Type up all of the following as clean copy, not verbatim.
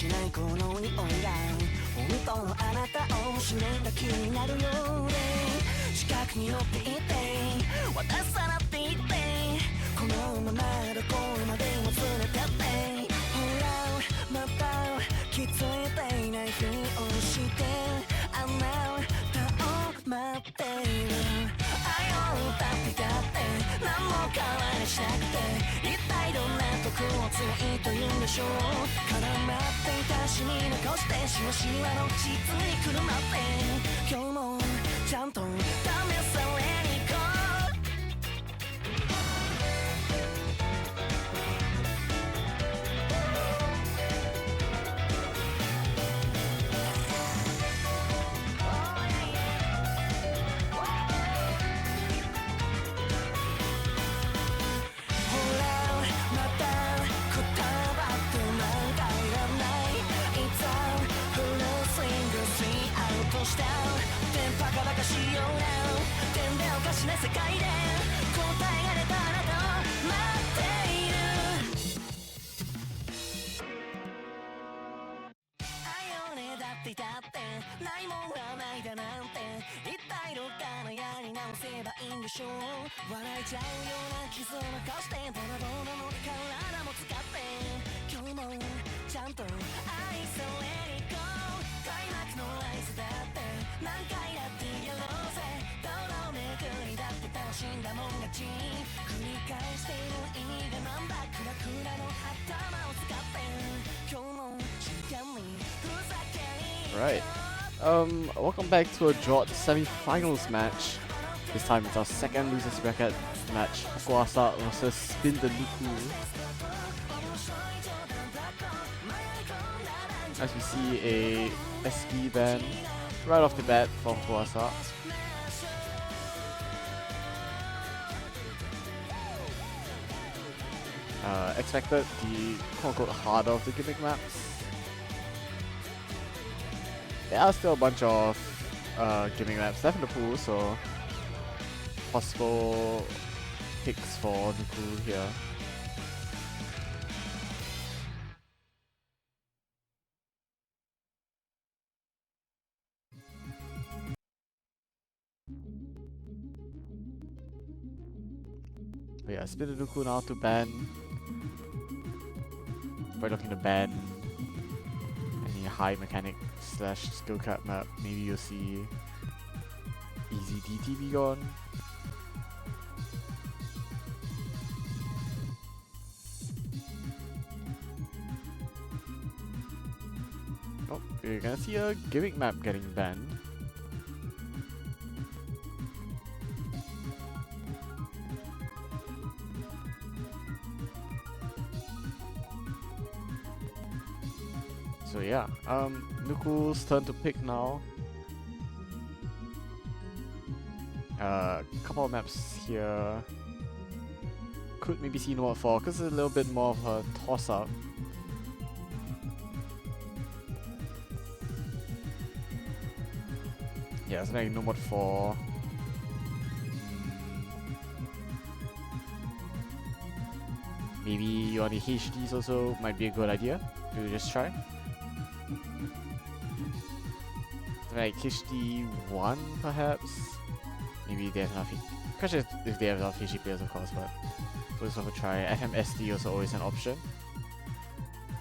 しないこの匂いが本当のあなたを失った気になるよね近くに寄っていって渡さなっていってこのままどこまでも連れてってほらまた気づいていないふりをしてあなたを待っている愛を歌ってたって何も変わりしなくて一体どんなとこを強いというんでしょう絡まっていたしに残してしわしわの実にくるまって今日もちゃんと試されに行こう電波がバカしような点でおかしな世界で答えが出たあなたを待っている愛をねだっていたってないもんはないだなんて一体どっかのやり直せばいいんでしょう笑えちゃうような傷を残してボロボロの体も使って今日もちゃんと愛されに行こう開幕の合図だって何回だってやろうぜどの巡りだって楽しんだもん勝ち繰り返している意味がなんだクラクラの頭を使って今日も真剣にふざけに Right. Welcome back to a jorttt semifinals match. This time it's our second losers bracket match. Hokoasa versus Spin the Nukool. As we see a SB ban right off the bat for Hokoasa. Expected the quote-unquote harder of the gimmick maps. There are still a bunch of gimmick maps left in the pool, so possible picks for nukool here. But yeah, spin the nukool now to ban. We're looking to ban any high mechanic / skill cap map. Maybe you'll see easy DT be gone. Oh, you're gonna see a gimmick map getting banned. So yeah, nukool's turn to pick now. Couple of maps here. Could maybe see Nomad 4 because it's a little bit more of a toss-up. Yeah, it's like Nomad 4. Maybe you want the HDs also might be a good idea to just try. Like HD1 perhaps? Maybe they have enough. Question if they have enough HD players, of course, but we'll just have a try. FMSD also always an option.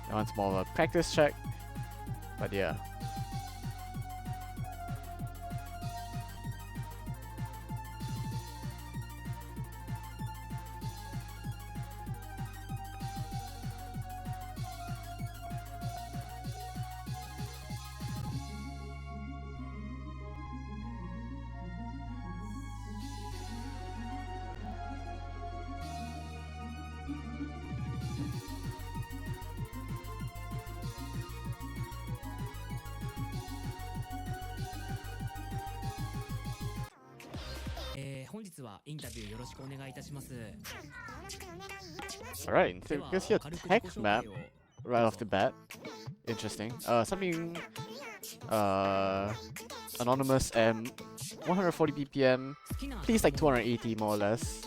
That one's more of a practice check, but yeah. Alright, so you can see a tech map right off the bat. Interesting. Something anonymous and 140 BPM, please like 280 more or less.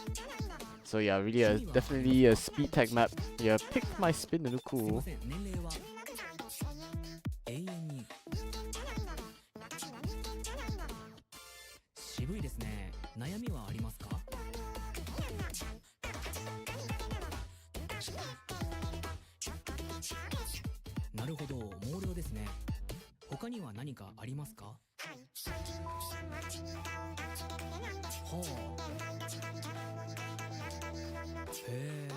So yeah, really definitely a speed tech map. Yeah, picked my spin the nukool. 悩みはありますか？なるほど、毛量ですね。他には何かありますか？ほう。へえ。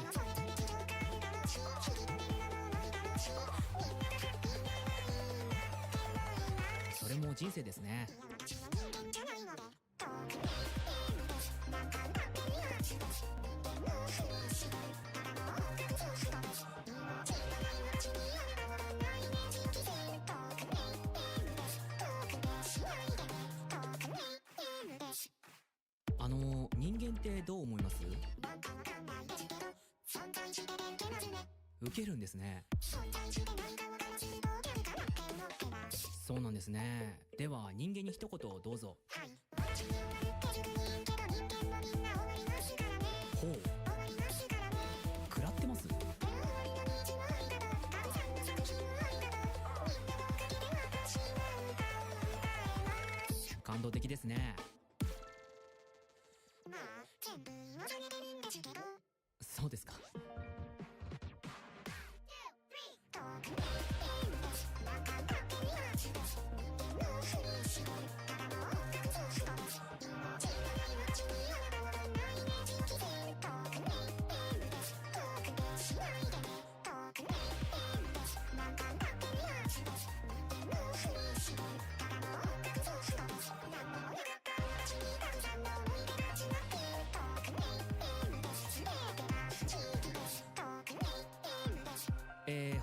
それも人生ですね。人間ってどう思います？受けるんですね。そうなんですね。では人間に一言どうぞ。ほう。食らってます？感動的ですね。そうですか。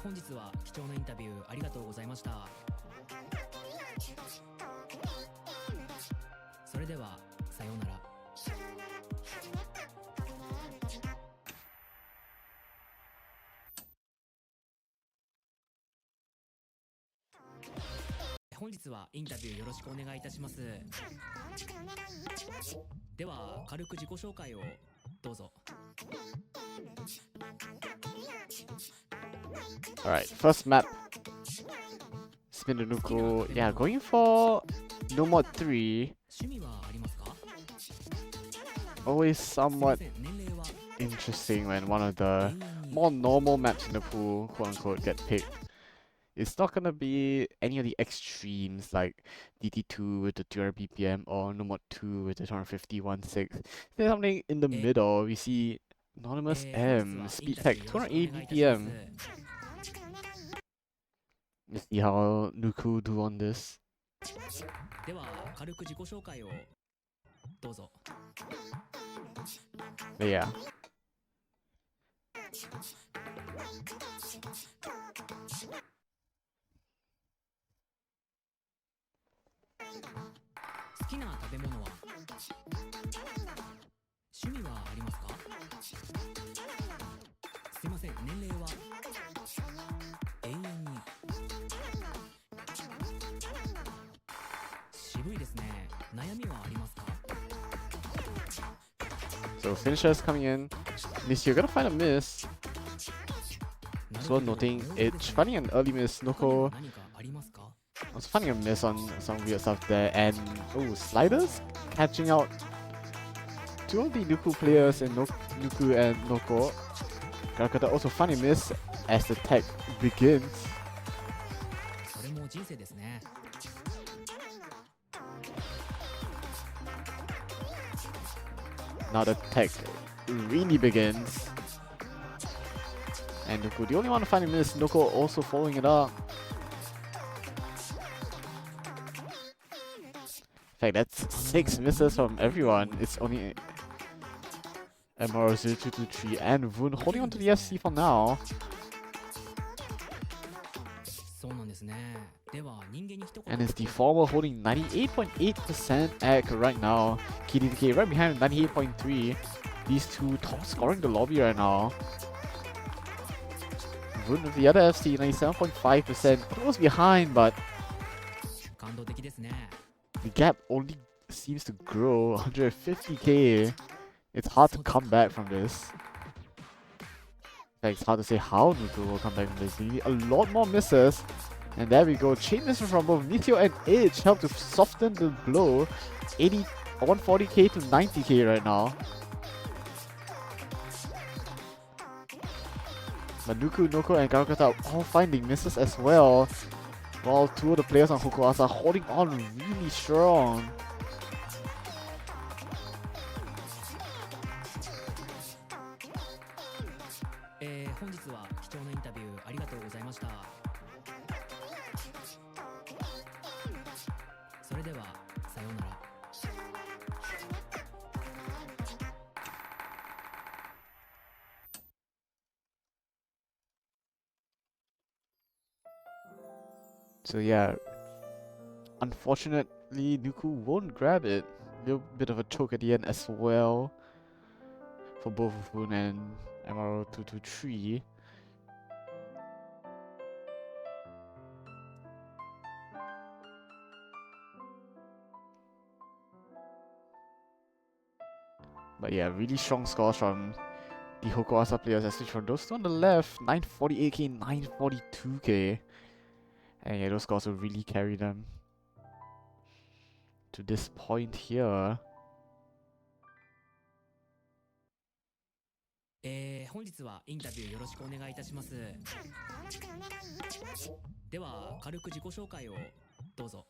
本日は貴重なインタビューありがとうございました。それではさようなら。本日はインタビューよろしくお願いいたします。では軽く自己紹介をどうぞ。Alright, first map. Spin the nukool. Yeah, going for no more 3. 趣味はありますか？ Always somewhat interesting when one of the more normal maps in the pool, quote unquote, get picked. It's not gonna be any of the extremes like DT2 with the 200 BPM or no more 2 with the 250 There's something in the middle. We see Anonymous M, speed tech 280 BPM. Let's see how nukool do on this. では軽く自己紹介をどうぞ。But yeah.好きな食べ物は？趣味はありますか？すいません、年齢は？永遠に。渋いですね。悩みはありますか？ So finishers coming in. Miss, you're gonna find a miss. As well noting it's finding an early miss, nukool. 何かありますか？ I was finding a miss on some weird stuff there, and oh, sliders catching out two of the nukool players in nukool and nukool. Garakata also finding a miss as the tech begins. それも人生ですね。Now the tech really begins. And nukool, the only one to find a miss, nukool also following it up. In fact, that's 6 misses from everyone. It's only MR0223 and Voon holding on to the SC for now. そうなんですね。では人間に一言。 And it's the former holding 98.8% egg right now. KDDK right behind him, 98.3. These two top scoring the lobby right now. Voon with the other FC, 97.5%. Close behind, but 感動的ですね。 the gap only seems to grow. 150k. It's hard to come back from this. In fact, it's hard to say how nukool will come back from this. They need a lot more misses. And there we go. Chain misses from both Meteor and Edge help to soften the blow. 80 140k to 90k right now. But nukool, nukool, and Garokata all finding misses as well. While two of the players on Hokoasa are holding on really strong. So yeah, unfortunately nukool won't grab it. Little bit of a choke at the end as well for both Foon and MRO223. But yeah, really strong scores from the Hokoasa players, especially from those two on the left. 948k, 942k. And yeah, those scores will really carry them to this point here. 本日はインタビューよろしくお願いいたします。では軽く自己紹介をどうぞ。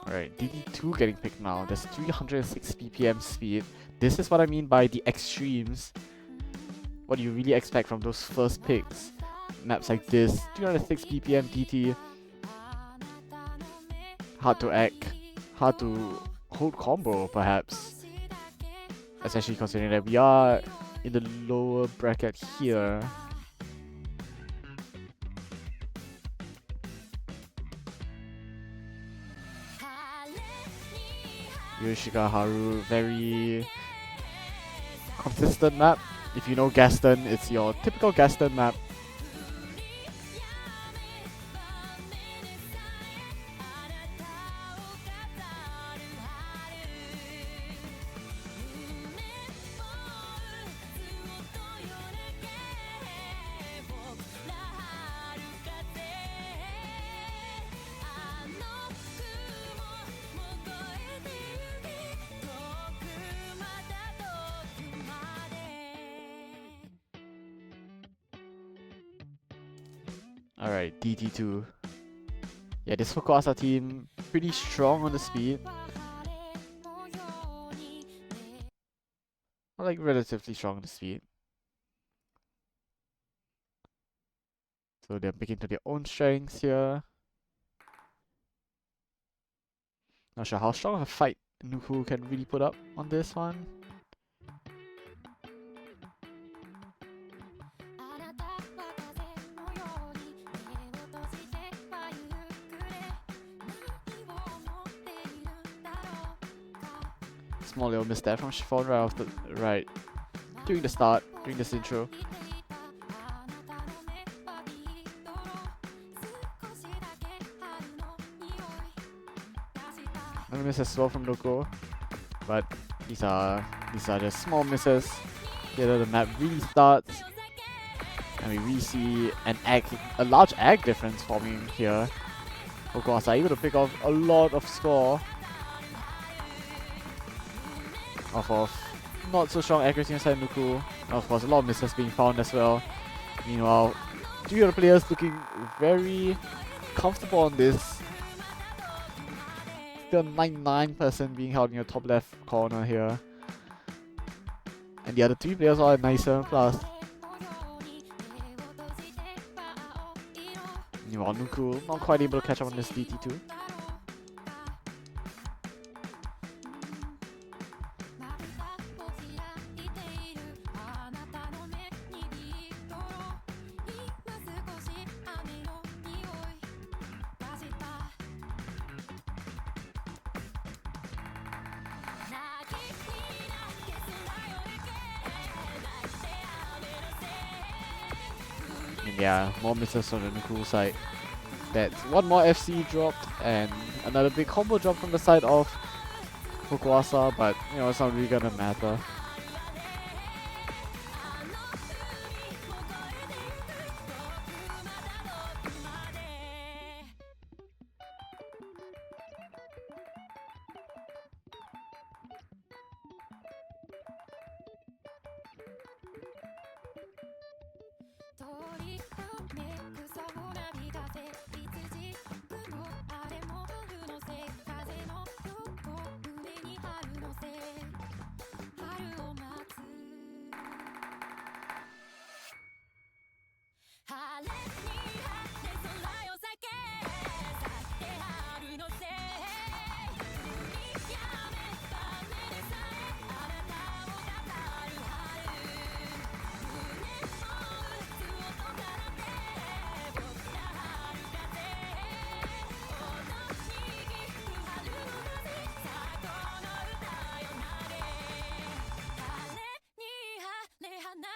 Alright, DD2 getting picked now. There's 306 BPM speed. This is what I mean by the extremes. What you really expect from those first picks. Maps like this, 306 BPM DT. Hard to act, hard to hold combo perhaps. Especially considering that we are in the lower bracket here. Yoshikaharu, very consistent map. If you know Gaston, it's your typical Gaston map. Alright, DT2. Yeah, this Hokoasa team, pretty strong on the speed. Or like relatively strong on the speed. So they're picking to their own strengths here. Not sure how strong of a fight nukool can really put up on this one. Small little misstep from Chiffon right off the right during the start, during this intro. Another miss as well from nukool, but these are just small misses. Here the map really starts, and we really see a large ag difference forming here. Hokoasa able to pick off a lot of score off of not so strong accuracy inside nukool. And of course, a lot of misses being found as well. Meanwhile, three other players looking very comfortable on this. Still 99% being held in your top left corner here. And the other three players are at 97+. Meanwhile, nukool not quite able to catch up on this DT2. yeah, more misses from the nukool side. That's one more FC dropped and another big combo drop from the side of Hokoasa, but you know, it's not really gonna matter.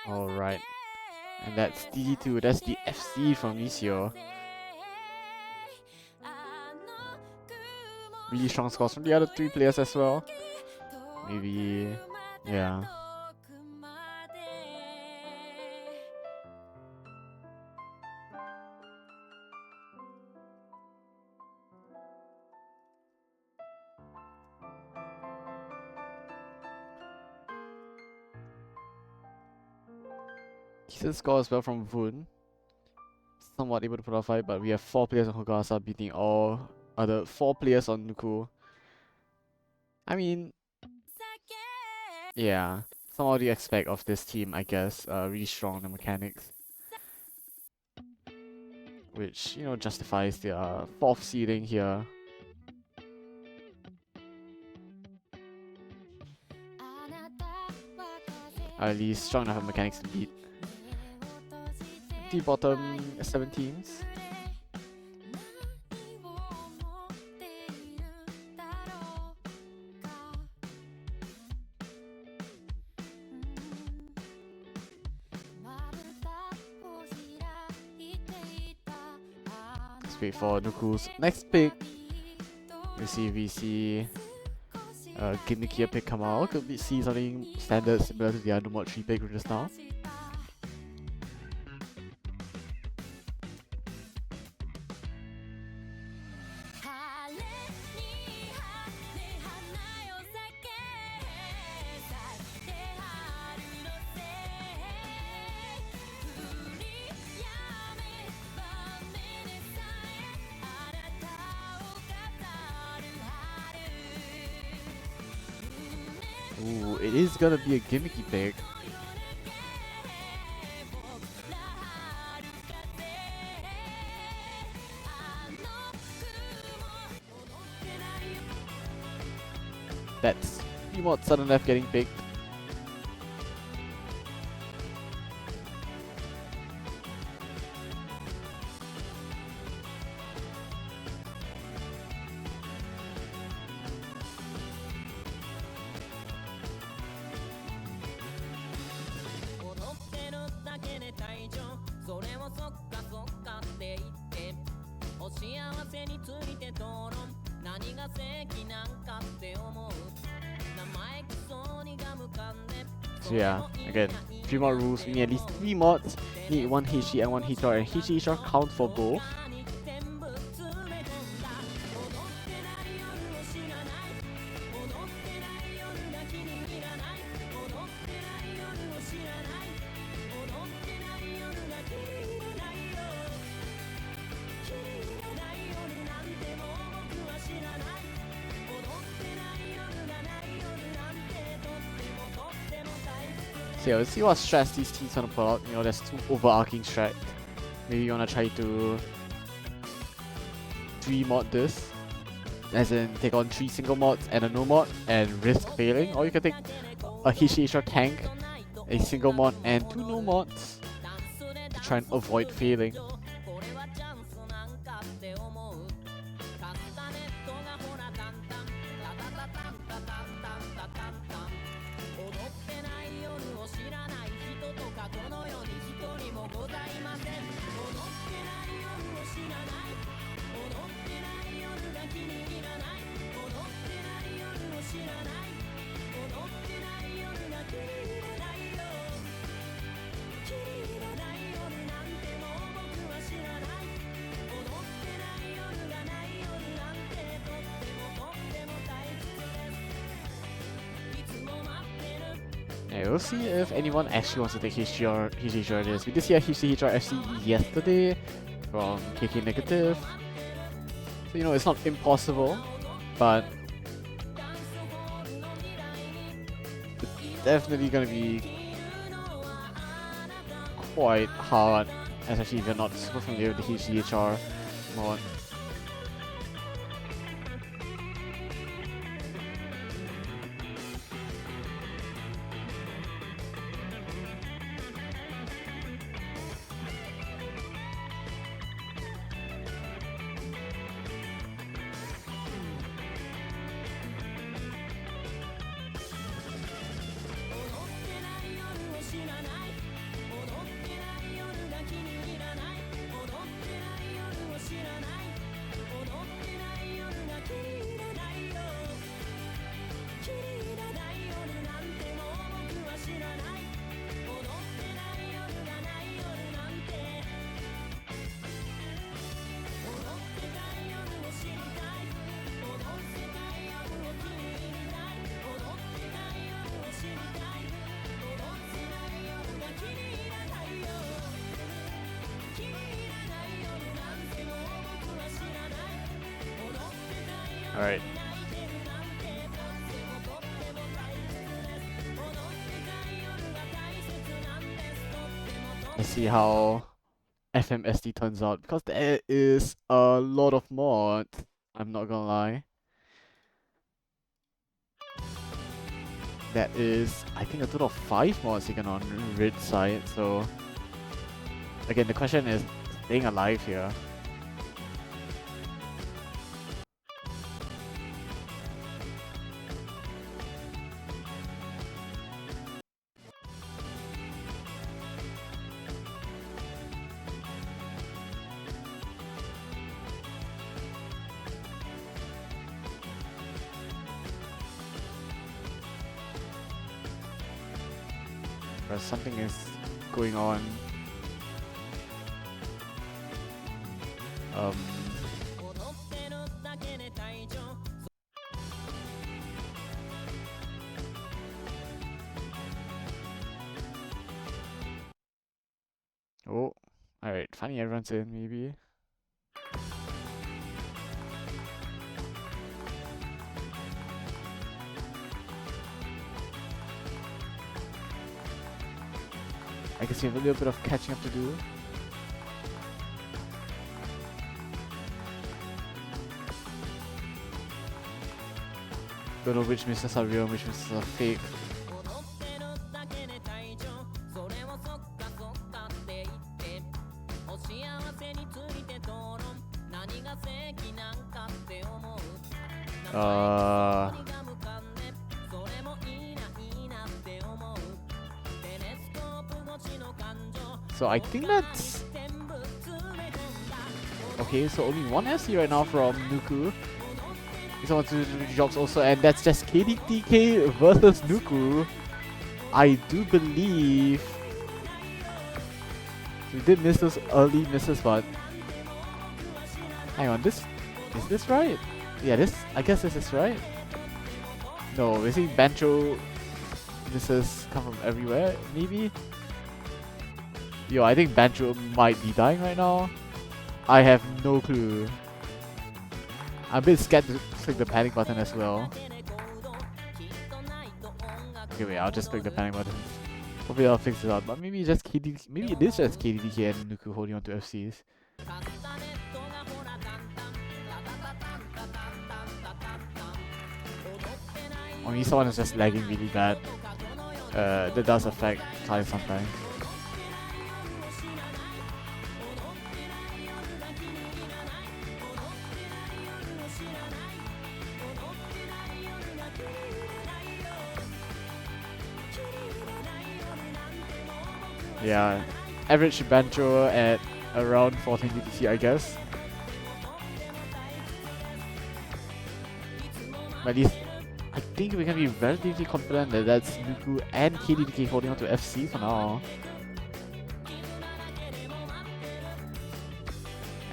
Alright. And that's D2, that's the FC from Misio. Really strong scores from the other 3 players as well. Maybe, yeah. Decent score as well from Voon. Somewhat able to put off fight, but we have 4 players on Hokoasa beating all other 4 players on nukool. I mean, yeah, somehow you expect of this team, I guess. Really strong in the mechanics, which, you know, justifies their 4th seeding here. At least strong enough mechanics to beat the bottom 7 teams. Let's wait for nukool's next pick. Let's see if we see a gimmickier pick come out. Could we see something standard similar to the other mod 3 pick just now? Ooh, it is gonna be a gimmicky pick. That's Emote sudden left getting picked. So yeah, again, 3 more rules. We need at least 3 mods. We need 1 HG and 1 HR, and HG HR count for both. So yeah, let's see what strats these teams wanna pull out. You know, there's 2 overarching strats. Maybe you wanna try to 3 mod this, as in take on 3 single mods and a no mod and risk failing, or you can take a HHR tank, a single mod and 2 no mods to try and avoid failing. we'll see if anyone actually wants to take HHR this. We did see a HHR FC yesterday from KK Negative. So, you know, it's not impossible, but it's definitely gonna be quite hard, especially if you're not super familiar with the HDHR mod. Alright. Let's see how FMSD turns out, because there is a lot of mods, I'm not gonna lie. That is, I think, a total of 5 mods taken on Red side, so again, the question is staying alive here. Something is going on. Oh, alright, finally everyone's in, maybe. I guess you have a little bit of catching up to do. Don't know which misses are real and which misses are fake. So I think that's okay. So only one FC right now from nukool. He's on to jobs also, and that's just KDTK versus nukool. I do believe we did miss those early misses, but hang on, is this right? Yeah, I guess this is right. No, we're seeing Bancho misses come from everywhere, maybe? Yo, I think Bancho might be dying right now. I have no clue. I'm a bit scared to click the panic button as well. Okay, wait, I'll just click the panic button. Hopefully I'll fix it out. But maybe just maybe it is just KDDK and nukool holding on to FCs. Or maybe someone is just lagging really bad. That does affect time sometimes. Yeah, average Bancho at around 14 DTC, I guess. But at least, I think we can be relatively confident that that's nukool and KDDK holding on to FC for now.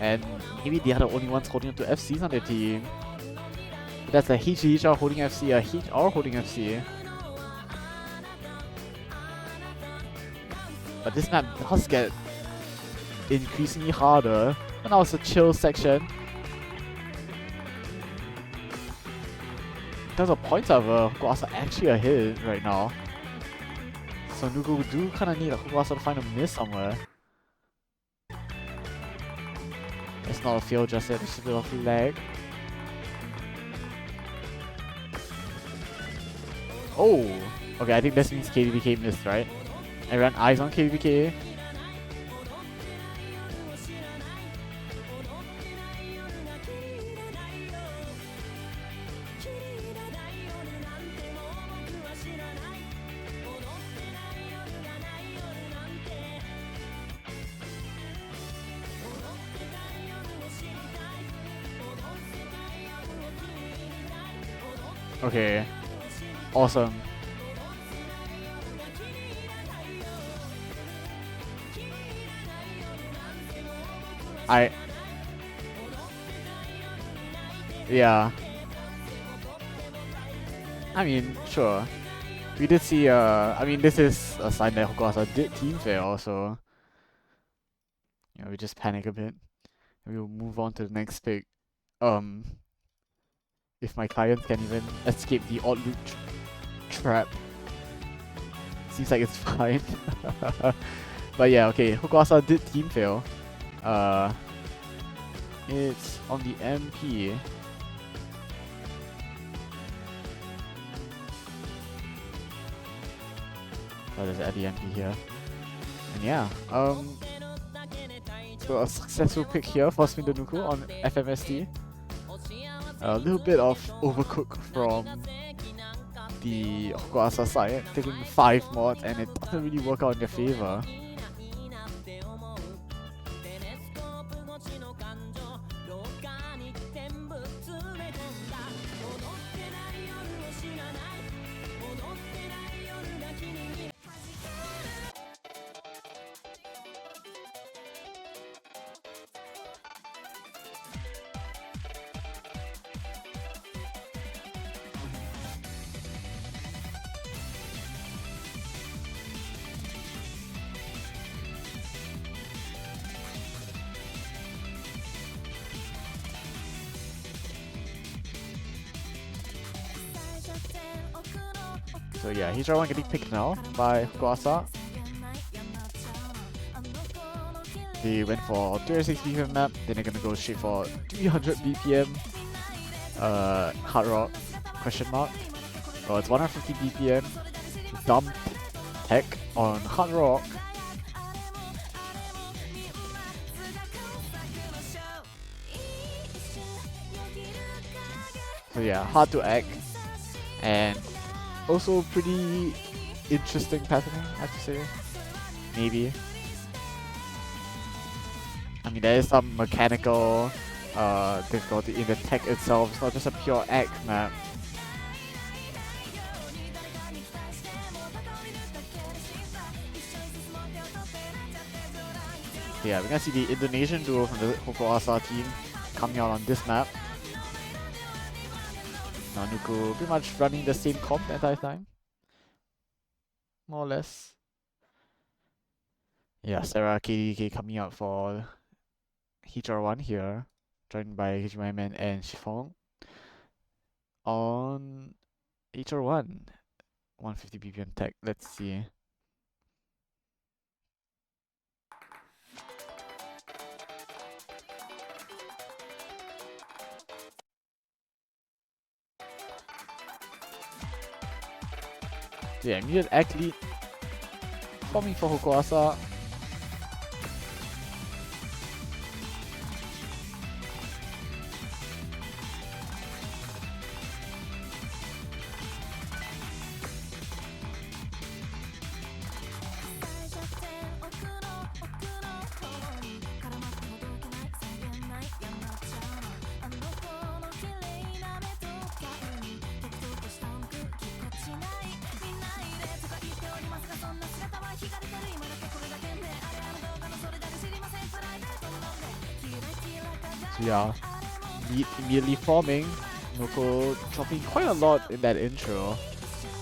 And maybe they are the only ones holding on to FCs on their team. That's a HHR holding FC, a HR holding FC. But this map does get increasingly harder. And now it's a chill section. There's a point of Hokoasa actually a hit right now. So nukool do kind of need a Hokoasa to find a miss somewhere. It's not a fail just yet, it's a bit of lag. Oh! Okay, I think this means KDBK missed, right? Everyone eyes on KDBK. Okay. Awesome. Yeah. I mean, sure. We did see, I mean, this is a sign that Hokoasa did team fail, so... You know, we just panic a bit. We'll move on to the next pick. If my clients can even escape the odd loop trap. Seems like it's fine. But yeah, okay, Hokoasa did team fail. It's on the MP. Oh, there's at the MP here. And yeah, so a successful pick here for Spin the nukool on FMSD. A little bit of overcook from the Hokoasa side, taking 5 mods, and it doesn't really work out in their favor. So yeah, he's one getting picked now by Hokoasa. They went for 36 BPM map, then they're gonna go straight for 300 BPM hard rock question mark. Oh, it's 150 BPM dump tech on hard rock. So yeah, hard to act and also pretty interesting patterning, I have to say. Maybe. I mean, there is some mechanical difficulty in the tech itself. It's not just a pure act map. So yeah, we're gonna see the Indonesian duo from the Hokoasa team coming out on this map. Now nukool pretty much running the same comp the entire time. More or less. Yeah, Sarah KDK coming out for HR1 here, joined by HMyman and Shifong. On HR1, 150 BPM tech. Let's see. So yeah, immediate act lead forming for Hokoasa. So yeah, immediately forming. nukool dropping quite a lot in that intro.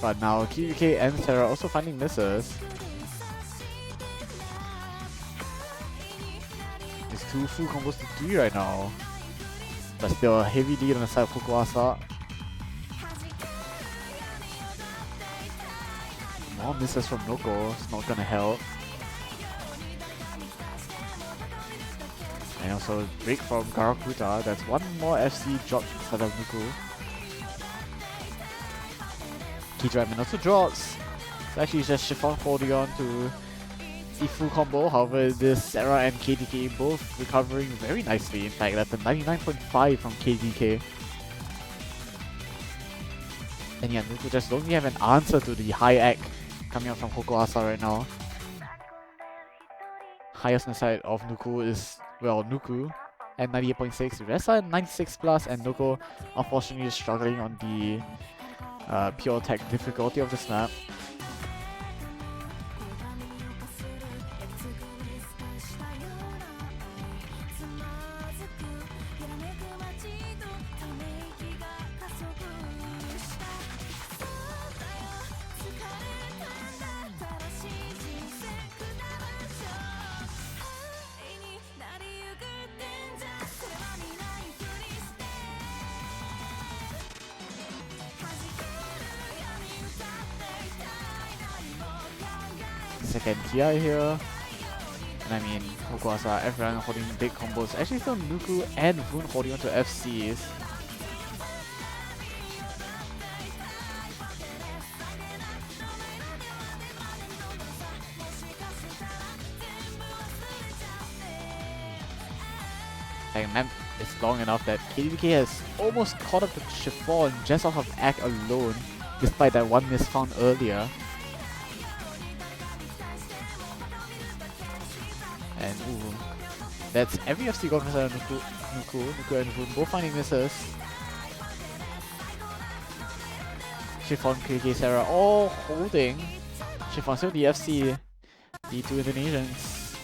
But now KVK and Sarah also finding misses. Just 2 full combos to 3 right now. But still a heavy lead on the side of Hokoasa. More misses from Noko, it's not gonna help. And also break from Garakuta, that's one more FC drop instead of Nuku. Key Dragon also drops. So actually it's just Chiffon holding on to the full combo. However, this Sarah and KDK both recovering very nicely. In fact, that's a 99.5 from KDK. And yeah, Nuku just don't really have an answer to the high act coming out from Hokoasa right now. Highest on the side of Nuku is, well, Nuku at 98.6, the rest are at 96 plus, and Nuku unfortunately is struggling on the pure tech difficulty of this map. Second TI here. And I mean, Hokoasa, everyone holding big combos. Actually, still Nuku and Voon holding onto FCs. Like, map is long enough that KDK has almost caught up to Chiffon just off of Act alone, despite that one miss found earlier. And ooh, that's every FC gone for Nuku and Voon both finding misses. Chiffon, KK, Sarah all holding. Chiffon still the FC, the two Indonesians.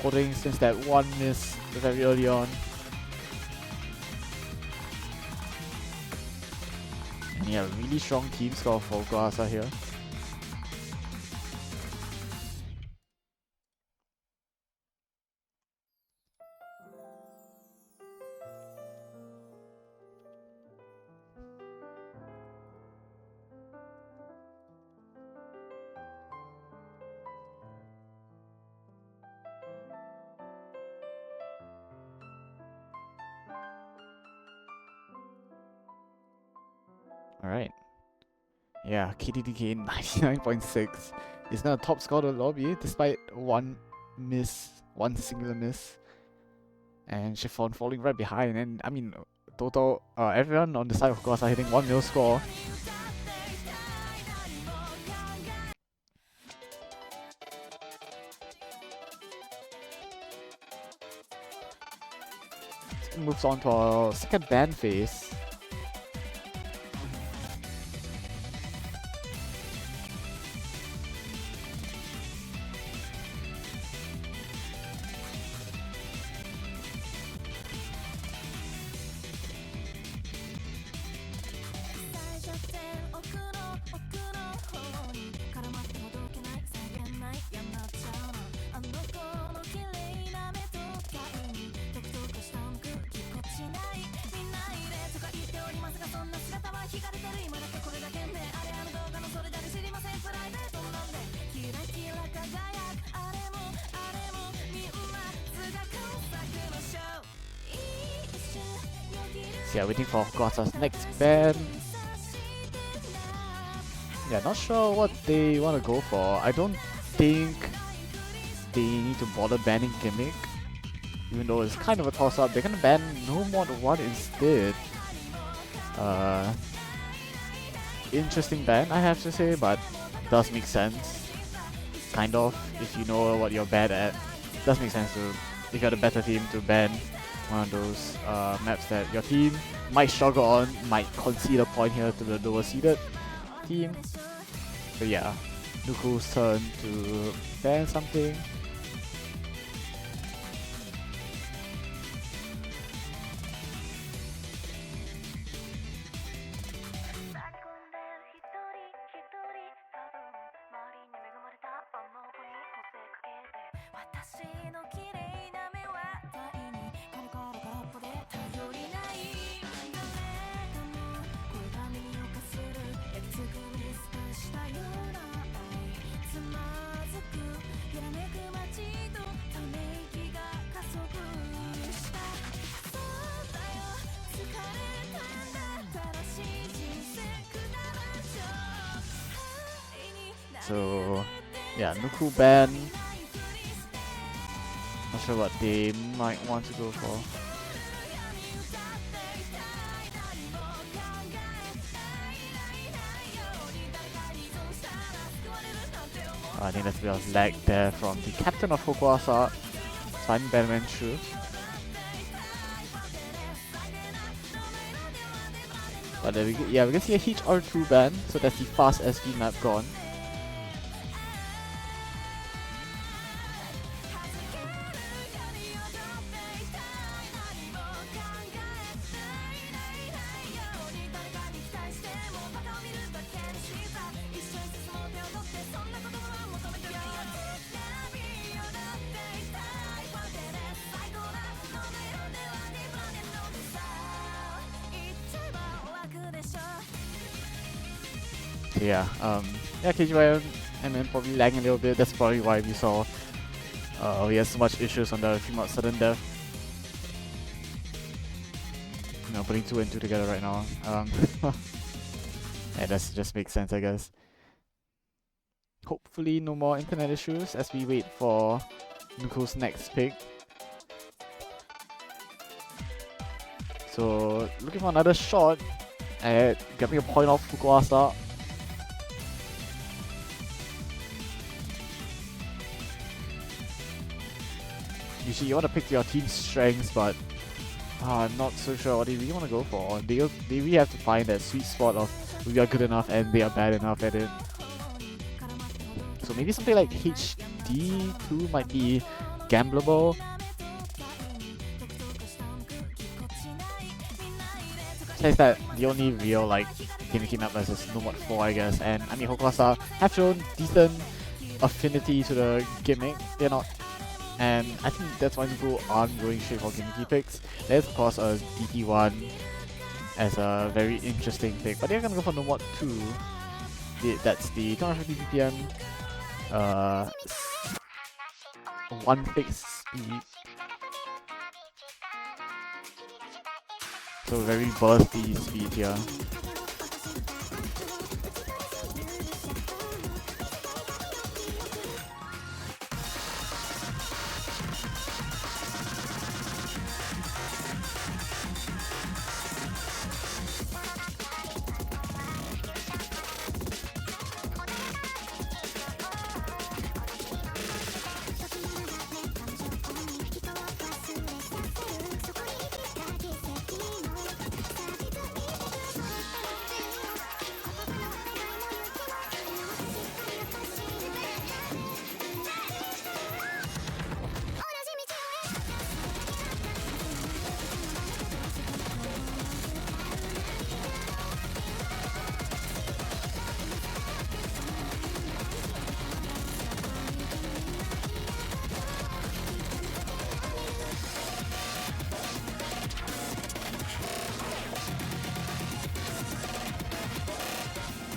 Holding since that one miss very early on. And yeah, really strong team score for Hokoasa here. Alright. Yeah, KDDK 99.6 is now top scorer of the lobby despite one singular miss. And Chiffon falling right behind, and I mean, total, everyone on the side of course are hitting 1-0 score. Moves on to our second ban phase. So yeah, waiting for Hokoasa's next ban. Yeah, not sure what they want to go for. I don't think they need to bother banning Gimmick. Even though it's kind of a toss-up, they're gonna ban No Mod 1 instead. Interesting ban, I have to say, but does make sense. Kind of, if you know what you're bad at. Does make sense to, if you're the better team, to ban one of those maps that your team might struggle on, might concede a point here to the lower seeded team. So yeah, Nuku's turn to ban something. So yeah, nukool ban. Not sure what they might want to go for. I think that's a bit of lag there from the captain of Hokoasa, Simon Bannerman Chu. But we can see a huge R2 ban, so that's the fast SB map gone. Yeah, KGY and probably lagging a little bit. That's probably why we saw we had so much issues on the female sudden death. You know, putting 2 and 2 together right now. Yeah, that just makes sense, I guess. Hopefully no more internet issues as we wait for nukool's next pick. So looking for another shot at getting a point off Hokoasa. Usually you want to pick your team's strengths, but I'm not so sure what they really want to go for. They really have to find that sweet spot of we are good enough and they are bad enough at it. So maybe something like HD2 might be gambleable. Besides that, the only real like gimmicky map versus nukool 4, I guess. And I mean, Hokoasa have shown decent affinity to the gimmick. They're not. And I think that's why people aren't going straight for gimmicky picks. There's of course a DT1 as a very interesting pick, but they're gonna go for nukool 2. That's the 250 BPM, 1 fixed speed. So very bursty speed here.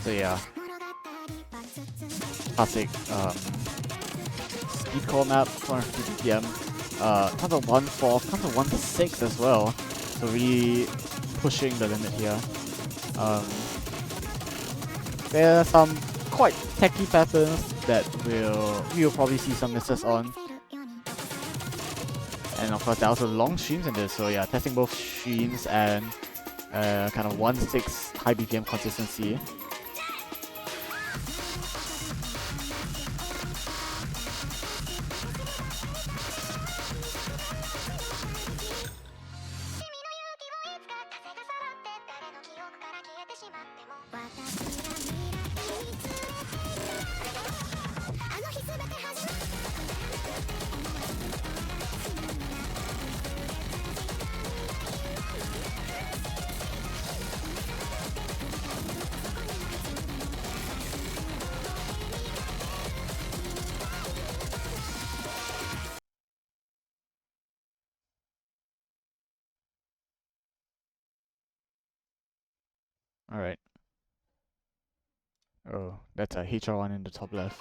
So yeah, classic speed core map, 250 BPM, comes to 1/4, comes to 1/6 as well, so really pushing the limit here. There are some quite techy patterns that we'll probably see some misses on. And of course there are also long streams in this, so yeah, testing both streams and kind of 1/6 high BPM consistency. Alright. Oh, that's a HR1 in the top left.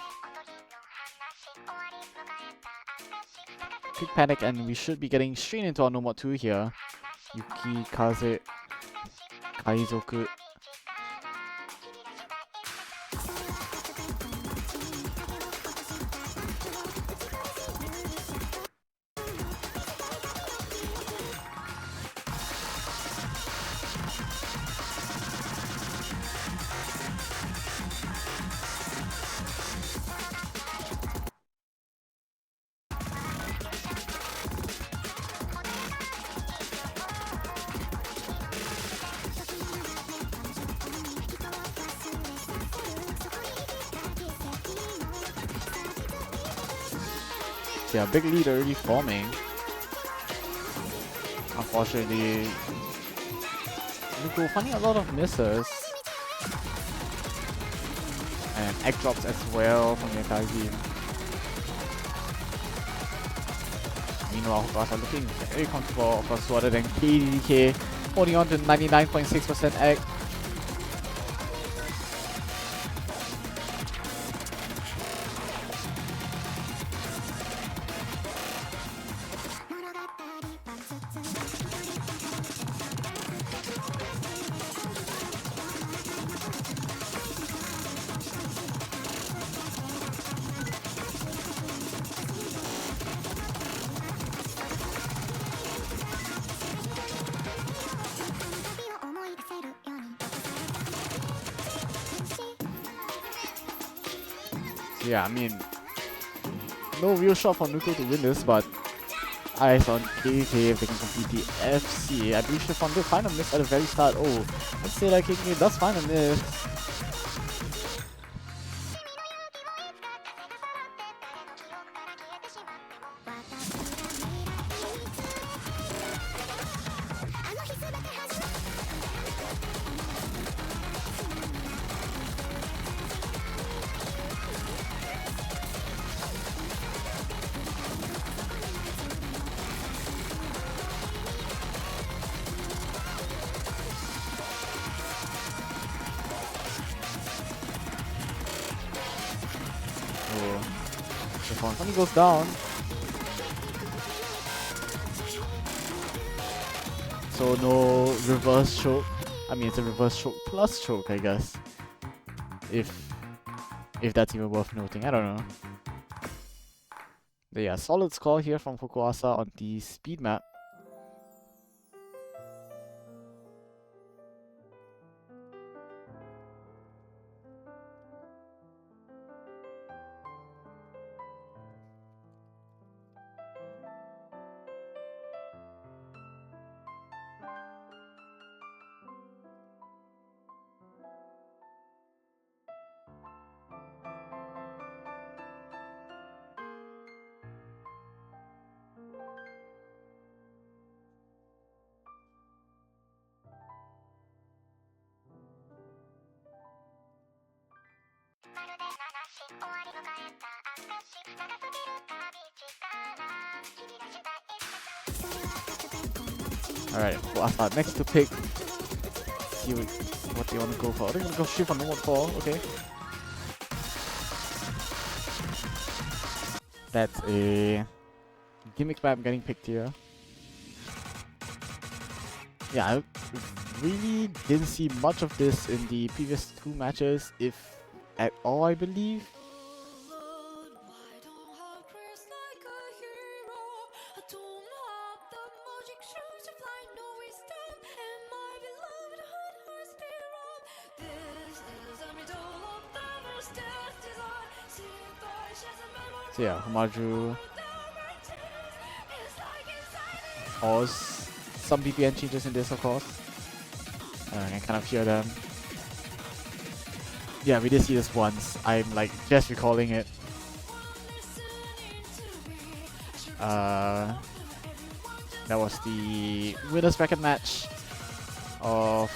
Quick panic, and we should be getting straight into our no mod 2 here. Yuki, Kaze, Kaizoku. Yeah, big lead already forming. Unfortunately, nukool finding a lot of misses. And egg drops as well from the entire team. Meanwhile, Hokoasa looking very comfortable, of course, rather than KDDK, holding on to 99.6% egg. Yeah, I mean, no real shot for nukool to win this, but eyes on KK if they can complete the FC. I believe Chiffon did find a miss at the very start. Oh, let's say that KK does find a miss. Chiffon finally goes down. So no reverse choke. I mean, it's a reverse choke plus choke, I guess. If that's even worth noting, I don't know. But yeah, solid score here from Hokoasa on the speed map. Alright, Hokoasa next to pick. See what they want to go for. They're gonna go straight for no mod 4, okay. That's a gimmick map getting picked here. Yeah, I really didn't see much of this in the previous two matches, if at all, I believe. So yeah, Homaju pause. Some BPN changes in this, of course. I can kind of hear them. Yeah, we did see this once. I'm like just recalling it. That was the winners bracket match of,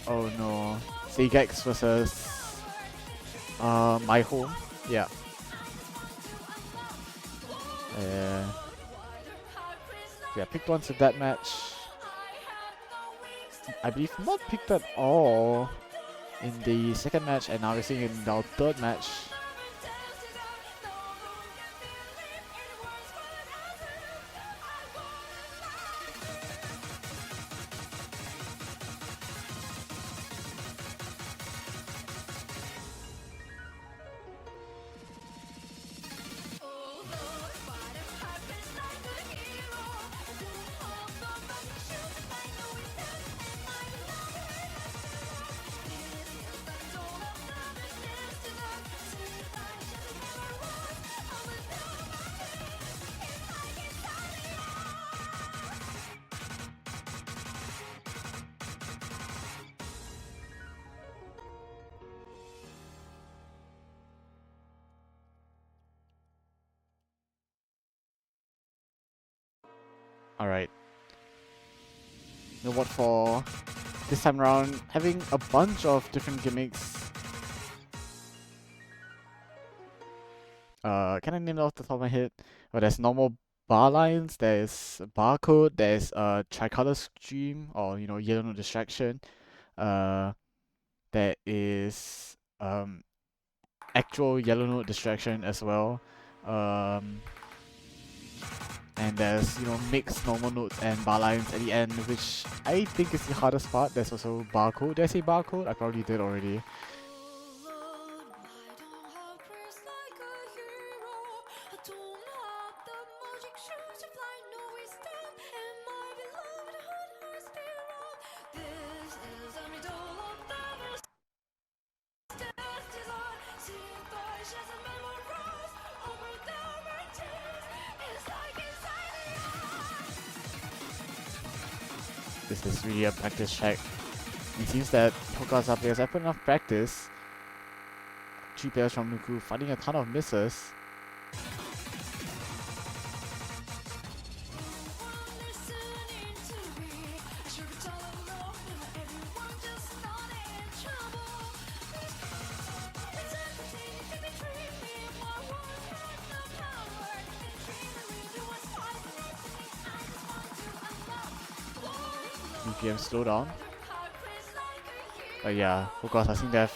oh no, Segex versus My Home. Yeah. Yeah, picked once in that match. I believe, not picked at all in the second match, and now we're seeing it in our third match. Alright. You know what, for this time around, having a bunch of different gimmicks. Can I name it off the top of my head? Well, there's normal bar lines, there's barcode, there's tricolor stream, or yellow note distraction. There is actual yellow note distraction as well. And there's mixed normal notes and bar lines at the end, which I think is the hardest part. There's also barcode. Did I say barcode? I probably did already. This is really a practice check. It seems that Hokoasa players have put enough practice. 3 players from nukool finding a ton of misses. BPM slow down. But yeah, Hokoasa, I think they've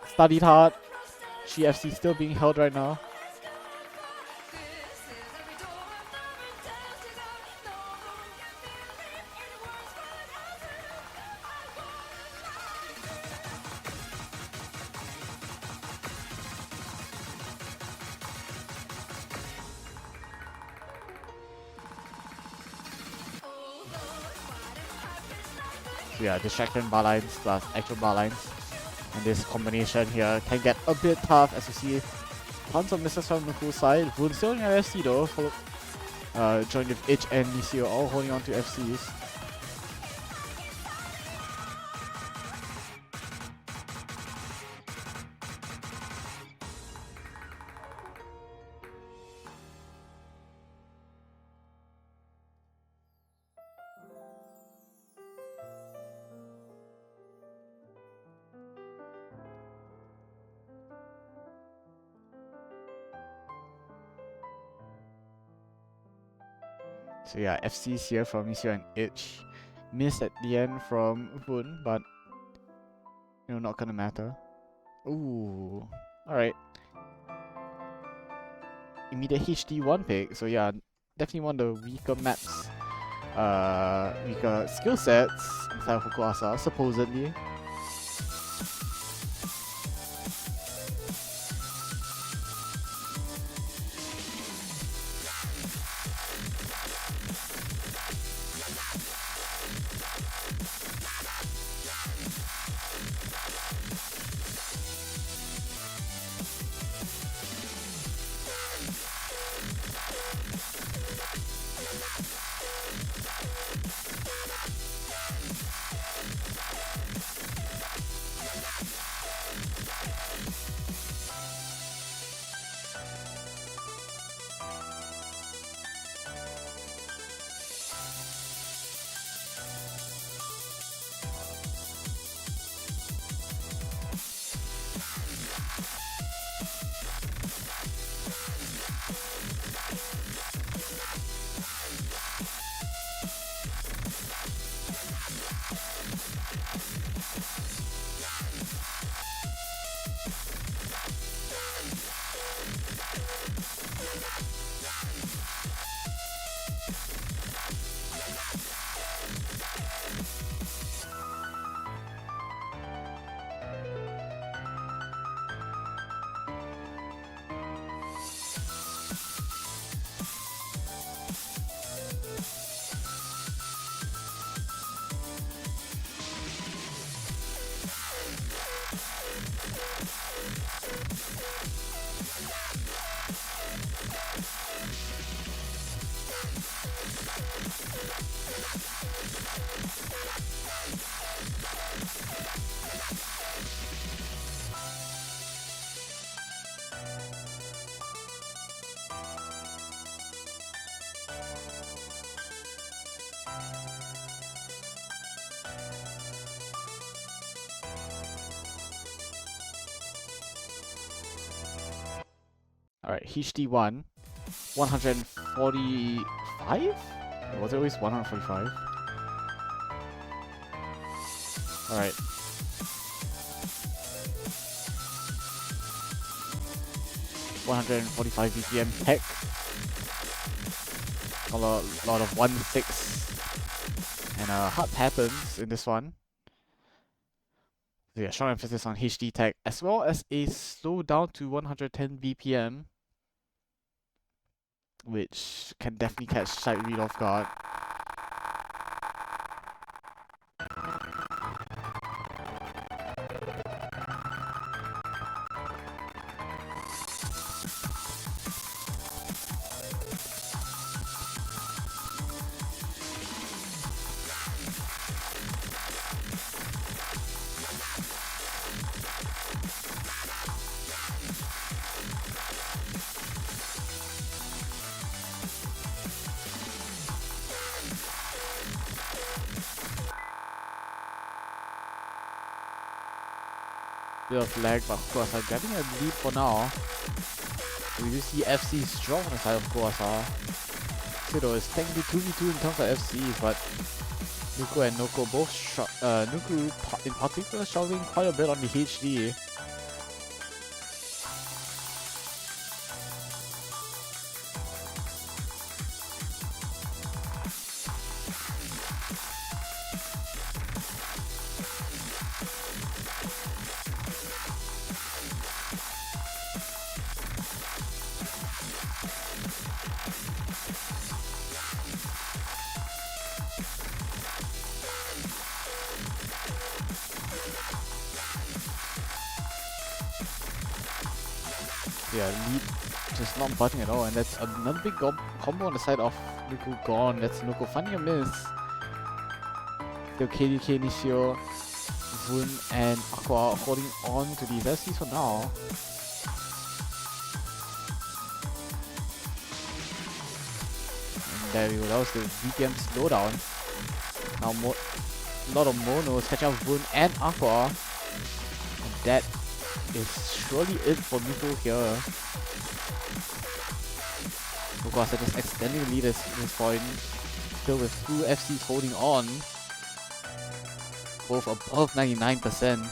studied hard. GFC still being held right now. So yeah, distraction bar lines plus actual bar lines. And this combination here can get a bit tough, as you see tons of misses from nukool's side. Voon still in FC though, joined with Itch and Nisio all holding on to FCs. So yeah, FCs here from Nisio and Itch. Missed at the end from Voon, but not gonna matter. Ooh, alright. Immediate HD1 pick, so yeah, definitely one of the weaker maps, weaker skill sets inside of Hokoasa, supposedly. Alright, HD1, 145? Was it always 145? Alright. $145 BPM tech. A lot of 1-6 and hard patterns in this one. So yeah, strong emphasis on HD tech as well as a slow down to 110 BPM, which can definitely catch side read off guard. Bit of lag, but Hokoasa getting a lead for now. We do see FC strong on the side of Hokoasa. So though it's technically 2v2 in terms of FC, but nukool and nukool both nukool in particular struggling quite a bit on the HD. Yeah, lead just not budging at all, and that's another big combo on the side of nukool gone. That's nukool finding a miss. Still KDK, Nishio, Vun, and Aqua holding on to these FCs for now. And there we go, that was the BPM slowdown. Now a lot of monos catch up with Vun and Aqua. And that is surely it for nukool here. Hokoasa just extending the lead at this point, still with two FCs holding on, both above 99%.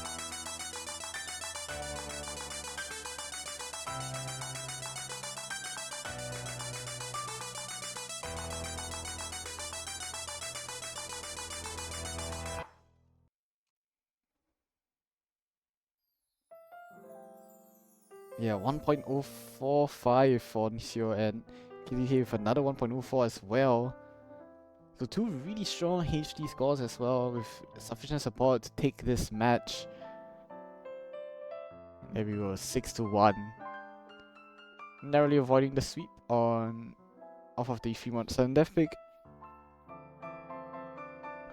Yeah, 1.045 for Nishio and KDK with another 1.04 as well. So two really strong HD scores as well with sufficient support to take this match. There we go, 6-1. Narrowly avoiding the sweep off of the 3-7 death pick.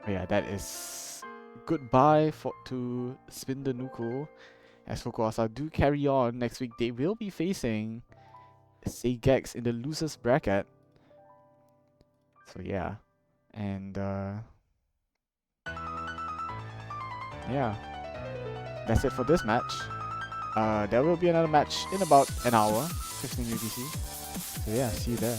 But yeah, that is goodbye to Spin the nukool. As Hokoasa do carry on next week, they will be facing Seigex in the losers bracket. So yeah, and yeah, that's it for this match. There will be another match in about an hour, 15 UTC. So yeah, see you there.